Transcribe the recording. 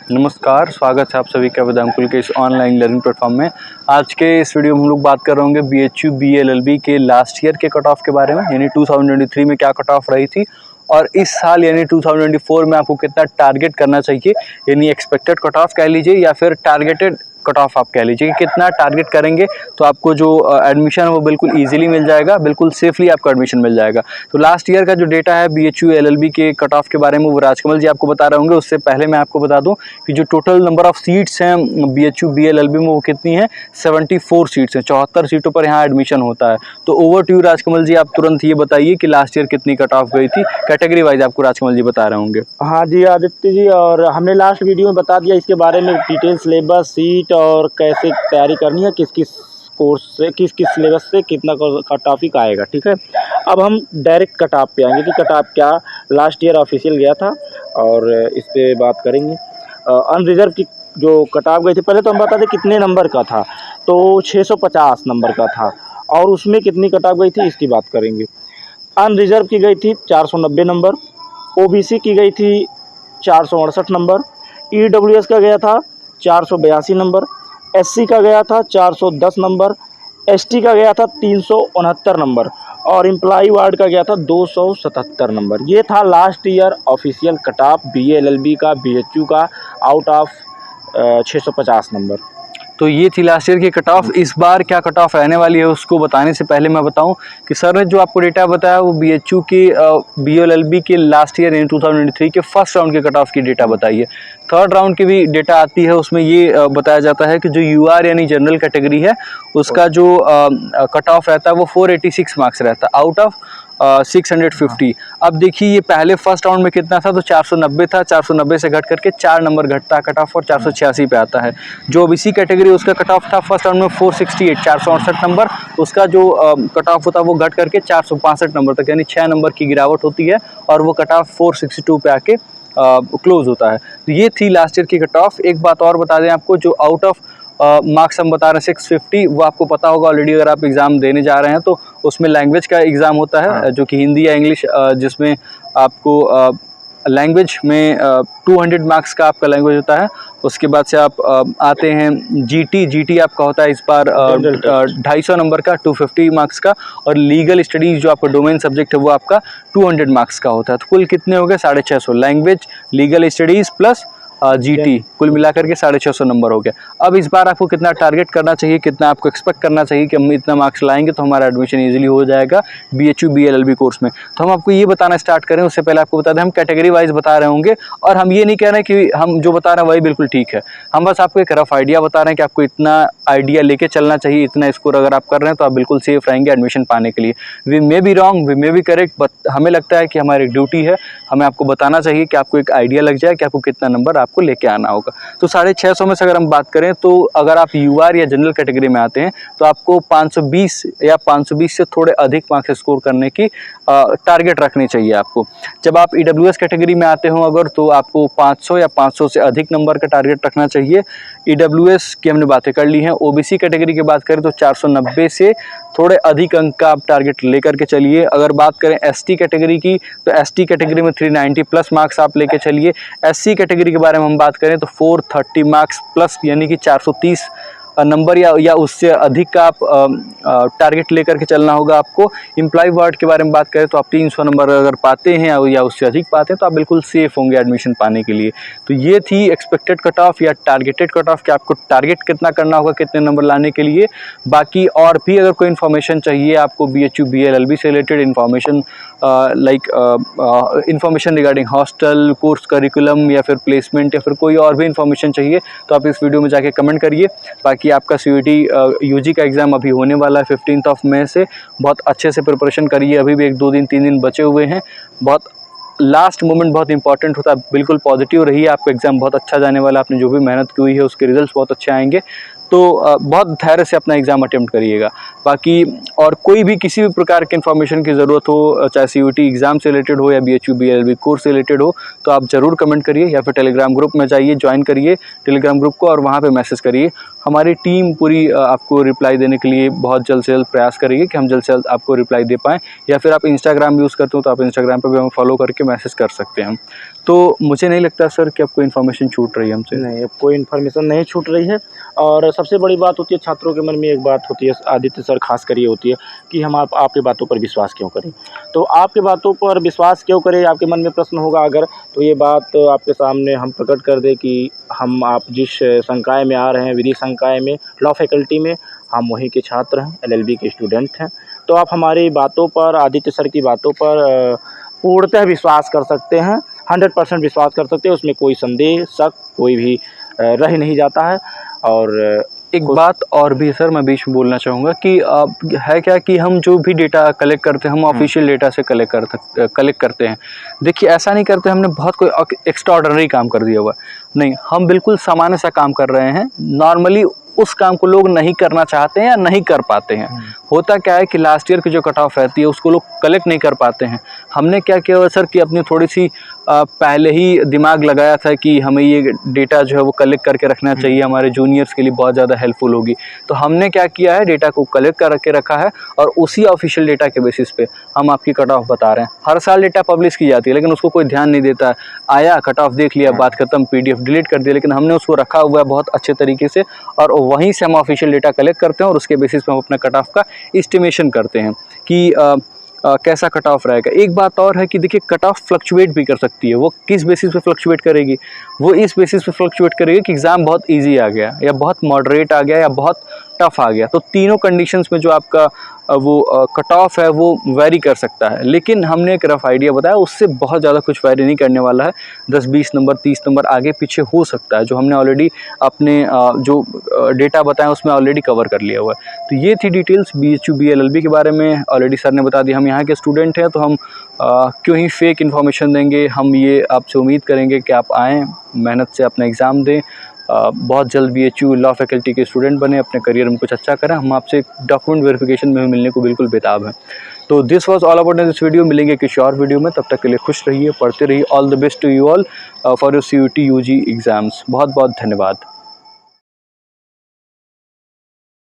नमस्कार, स्वागत है आप सभी का वेदांकुल के इस ऑनलाइन लर्निंग प्लेटफॉर्म में। आज के इस वीडियो में हम लोग बात कर रहे होंगे बीएचयू बीएलएलबी के लास्ट ईयर के कट ऑफ के बारे में, यानी 2023 में क्या कट ऑफ रही थी और इस साल यानी 2024 में आपको कितना टारगेट करना चाहिए, यानी एक्सपेक्टेड कट ऑफ कह लीजिए या फिर टारगेटेड कट ऑफ आप कह लीजिए कि कितना टारगेट करेंगे तो आपको जो एडमिशन है वो बिल्कुल इजीली मिल जाएगा, बिल्कुल सेफली आपको एडमिशन मिल जाएगा। तो लास्ट ईयर का जो डेटा है बीएचयू एलएलबी के कट ऑफ के बारे में वो राजकमल जी आपको बता रहे होंगे। उससे पहले मैं आपको बता दूं कि जो टोटल नंबर ऑफ सीट्स हैं बीएचयू बीएलएलबी में वो कितनी है, 74 सीट्स हैं, 74 सीटों पर यहाँ एडमिशन होता है। तो ओवर टू यू राजकमल जी, आप तुरंत ये बताइए कि लास्ट ईयर कितनी कट ऑफ गई थी, कैटेगरी वाइज आपको राजकमल जी बता रहे होंगे। हाँ जी आदित्य जी, और हमने लास्ट वीडियो में बता दिया इसके बारे में डिटेल, सिलेबस, सीट और कैसे तैयारी करनी है, किस किस कोर्स से किस किस सिलेबस से कितना कट ऑफ आएगा। ठीक है, अब हम डायरेक्ट कट ऑफ पे आएंगे कि कट ऑफ क्या लास्ट ईयर ऑफिशियल गया था और इस पे बात करेंगे। अनरिजर्व की जो कट ऑफ गई थी, पहले तो हम बता दें कितने नंबर का था, तो 650 नंबर का था और उसमें कितनी कट ऑफ गई थी इसकी बात करेंगे। अनरिजर्व की गई थी 490 नंबर, ओबीसी की गई थी 468 नंबर, ईडब्ल्यूएस का गया था 482 नंबर, एससी का गया था 410 नंबर, एसटी का गया था 369 नंबर और एम्प्लॉई वार्ड का गया था 277 नंबर। ये था last year official cut off BLLB का, बीएचयू का, आउट ऑफ 650 नंबर। तो ये थी लास्ट ईयर की कट ऑफ। इस बार क्या कट ऑफ रहने वाली है उसको बताने से पहले मैं बताऊं कि सर ने जो आपको डेटा बताया वो बीएचयू के बीएलएलबी के लास्ट ईयर यानी 2023 के फर्स्ट राउंड के कट ऑफ की डेटा बताई है। थर्ड राउंड की भी डेटा आती है, उसमें ये बताया जाता है कि जो यूआर यानी जनरल कैटेगरी है उसका जो कट ऑफ रहता है वो 486 मार्क्स रहता है आउट ऑफ 650। अब देखिए ये पहले फर्स्ट राउंड में कितना था, तो 490 था, 490 से घट करके 4 नंबर घटता है कट ऑफ और 486 पे आता है। जो ओबीसी कैटेगरी उसका कट ऑफ था फर्स्ट राउंड में 468, 468 नंबर, उसका जो कट ऑफ होता है वो घट करके 465 नंबर तक, यानी 6 नंबर की गिरावट होती है और वो कट ऑफ 462 पे आके क्लोज होता है। तो ये थी लास्ट ईयर की कट ऑफ। एक बात और बता दें आपको, जो आउट ऑफ मार्क्स हम बता रहे हैं 650, वो आपको पता होगा ऑलरेडी, अगर आप एग्ज़ाम देने जा रहे हैं तो उसमें लैंग्वेज का एग्ज़ाम होता है। हाँ। जो कि हिंदी या इंग्लिश, जिसमें आपको लैंग्वेज में 200 मार्क्स का आपका लैंग्वेज होता है। उसके बाद से आप आते हैं जीटी आपका होता है इस बार 250 नंबर का, 250 मार्क्स का, और लीगल स्टडीज़ जो आपका डोमेन सब्जेक्ट है वो आपका 200 मार्क्स का होता है। तो कुल कितने हो गए, 650, language, legal studies plus GT, कुल मिलाकर के 650 नंबर हो गया। अब इस बार आपको कितना टारगेट करना चाहिए, कितना आपको एक्सपेक्ट करना चाहिए कि हम इतना मार्क्स लाएंगे तो हमारा एडमिशन इजीली हो जाएगा बीएचयू बीएलएलबी कोर्स में। तो हम आपको ये बताना स्टार्ट करें उससे पहले आपको बता दें हम कैटेगरी वाइज बता रहे होंगे, और हम ये नहीं कह रहे हैं कि हम जो बता रहे हैं वही बिल्कुल ठीक है। हम बस आपको एक रफ आइडिया बता रहे हैं कि आपको इतना आइडिया लेके चलना चाहिए, इतना स्कोर अगर आप कर रहे हैं तो आप बिल्कुल सेफ रहेंगे एडमिशन पाने के लिए। We may be wrong, we may be correct, but हमें लगता है कि हमारी ड्यूटी है, हमें आपको बताना चाहिए कि आपको एक आइडिया लग जाए कि आपको कितना नंबर आपको लेके आना होगा। तो 650 में से अगर हम बात करें तो अगर आप यूआर या जनरल कैटेगरी में आते हैं तो आपको 520 या 520 से थोड़े अधिक मार्क्स स्कोर करने की टारगेट रखनी चाहिए आपको। जब आप ईडब्ल्यूएस कैटेगरी में आते हो अगर, तो आपको 500 या 500 से अधिक नंबर का टारगेट रखना चाहिए। ईडब्ल्यूएस की हमने बातें कर ली हैं। ओबीसी कैटेगरी की बात करें तो 490 से थोड़े अधिक अंक का आप टारगेट लेकर के चलिए। अगर बात करें एसटी कैटेगरी की तो एसटी कैटेगरी में 390 प्लस मार्क्स आप लेके चलिए। एससी कैटेगरी के बारे में हम बात करें तो 430 मार्क्स प्लस, यानी कि 430 नंबर या उससे अधिक का आप टारगेट लेकर के चलना होगा आपको। एम्प्लॉय वार्ड के बारे में बात करें तो आप 300 नंबर अगर पाते हैं या उससे अधिक पाते हैं तो आप बिल्कुल सेफ होंगे एडमिशन पाने के लिए। तो ये थी एक्सपेक्टेड कट ऑफ या टारगेटेड कट ऑफ कि आपको टारगेट कितना करना होगा कितने नंबर लाने के लिए। बाकी और भी अगर कोई इन्फॉर्मेशन चाहिए आपको बीएचयू बीएलएलबी से related information, like information regarding hostel, course curriculum या फिर प्लेसमेंट या फिर कोई और भी इन्फॉर्मेशन चाहिए तो आप इस वीडियो में जाके कमेंट करिए। बाकी आपका सीयूईटी यूजी का एग्ज़ाम अभी होने वाला है 15 मई से। बहुत अच्छे से प्रिपरेशन करिए, अभी भी 1-2 दिन 3 दिन बचे हुए हैं। बहुत लास्ट मोमेंट बहुत इंपॉर्टेंट होता है, बिल्कुल पॉजिटिव रहिए, आपका एग्ज़ाम बहुत अच्छा जाने वाला है। आपने जो भी मेहनत की हुई है उसके रिजल्ट्स बहुत अच्छे आएंगे। तो बहुत धैर्य से अपना एग्ज़ाम अटेम्प्ट करिएगा। बाकी और कोई भी किसी भी प्रकार के इन्फॉर्मेशन की ज़रूरत हो, चाहे CUET एग्ज़ाम से रिलेटेड हो या BHU BLLB कोर्स से रिलेटेड हो, तो आप ज़रूर कमेंट करिए या फिर टेलीग्राम ग्रुप में जाइए, ज्वाइन करिए टेलीग्राम ग्रुप को और वहाँ पे मैसेज करिए। हमारी टीम पूरी आपको रिप्लाई देने के लिए बहुत जल्द से जल्द प्रयास करेगी कि हम जल्द से जल्द आपको रिप्लाई दे पाएँ। या फिर आप इंस्टाग्राम यूज़ करते हो तो आप इंस्टाग्राम पर भी हमें फॉलो करके मैसेज कर सकते हैं। तो मुझे नहीं लगता सर कि आपको इन्फॉर्मेशन छूट रही है हमसे। नहीं, अब कोई इन्फॉर्मेशन नहीं छूट रही है। और सबसे बड़ी बात होती है, छात्रों के मन में एक बात होती है, आदित्य सर खास कर ये होती है कि हम आपकी बातों पर विश्वास क्यों करें। तो आपकी बातों पर विश्वास क्यों करें, आपके मन में प्रश्न होगा अगर, तो ये बात आपके सामने हम प्रकट कर दें कि आप जिस संकाय में आ रहे हैं, विधि संकाय में, लॉ फैकल्टी में, हम वहीं के छात्र हैं, LLB के स्टूडेंट हैं। तो आप हमारी बातों पर, आदित्य सर की बातों पर पूर्णतः विश्वास कर सकते हैं, 100% विश्वास कर सकते हैं। उसमें कोई संदेह, शक कोई भी रह ही नहीं जाता है। और एक बात और भी सर मैं बीच में बोलना चाहूँगा कि है क्या कि हम जो भी डेटा कलेक्ट करते हैं, हम ऑफिशियल डेटा से कलेक्ट करते हैं। देखिए, ऐसा नहीं करते हमने बहुत कोई एक्स्ट्राऑर्डिनरी काम कर दिया हुआ, नहीं, हम बिल्कुल सामान्य सा काम कर रहे हैं। नॉर्मली उस काम को लोग नहीं करना चाहते हैं या नहीं कर पाते हैं। होता क्या है कि लास्ट ईयर की जो कट ऑफ रहती है उसको लोग कलेक्ट नहीं कर पाते हैं। हमने क्या किया हुआ सर कि अपनी थोड़ी सी पहले ही दिमाग लगाया था कि हमें ये डेटा जो है वो कलेक्ट करके रखना चाहिए, हमारे जूनियर्स के लिए बहुत ज़्यादा हेल्पफुल होगी। तो हमने क्या किया है, डेटा को कलेक्ट करके रखा है और उसी ऑफिशियल डेटा के बेसिस पे हम आपकी कट ऑफ बता रहे हैं। हर साल डेटा पब्लिश की जाती है लेकिन उसको कोई ध्यान नहीं देता है। आया, कट ऑफ देख लिया, बात खत्म, PDF डिलीट कर दिया। लेकिन हमने उसको रखा हुआ है बहुत अच्छे तरीके से और वहीं से हम ऑफिशियल डेटा कलेक्ट करते हैं और उसके बेसिस पे हम अपना कट ऑफ का एस्टिमेशन करते हैं कि कैसा कट ऑफ रहेगा। एक बात और है कि देखिए, कट ऑफ फ्लक्चुएट भी कर सकती है। वो किस बेसिस पे फ्लक्चुएट करेगी? वो इस बेसिस पे फ्लक्चुएट करेगी कि एग्ज़ाम बहुत इजी आ गया या बहुत मॉडरेट आ गया या बहुत टफ आ गया। तो तीनों कंडीशंस में जो आपका वो कट ऑफ है वो वेरी कर सकता है। लेकिन हमने एक रफ आइडिया बताया, उससे बहुत ज़्यादा कुछ वेरी नहीं करने वाला है। 10-20 नंबर, 30 नंबर आगे पीछे हो सकता है, जो हमने ऑलरेडी अपने जो डेटा बताया उसमें ऑलरेडी कवर कर लिया हुआ है। तो ये थी डिटेल्स BHU BLLB के बारे में। ऑलरेडी सर ने बता दिया, हम यहाँ के स्टूडेंट हैं तो हम क्यों ही फेक इन्फॉर्मेशन देंगे। हम ये आपसे उम्मीद करेंगे कि आप आएँ, मेहनत से अपना एग्ज़ाम दें, बहुत जल्द BHU लॉ फैकल्टी के स्टूडेंट बने, अपने करियर में कुछ अच्छा करें। हम आपसे डॉक्यूमेंट वेरिफिकेशन में मिलने को बिल्कुल बेताब हैं। तो this was all about this video. मिलेंगे किसी और वीडियो में, तब तक के लिए खुश रहिए, पढ़ते रहिए। All the best to you all for your CUET UG exams. बहुत बहुत धन्यवाद।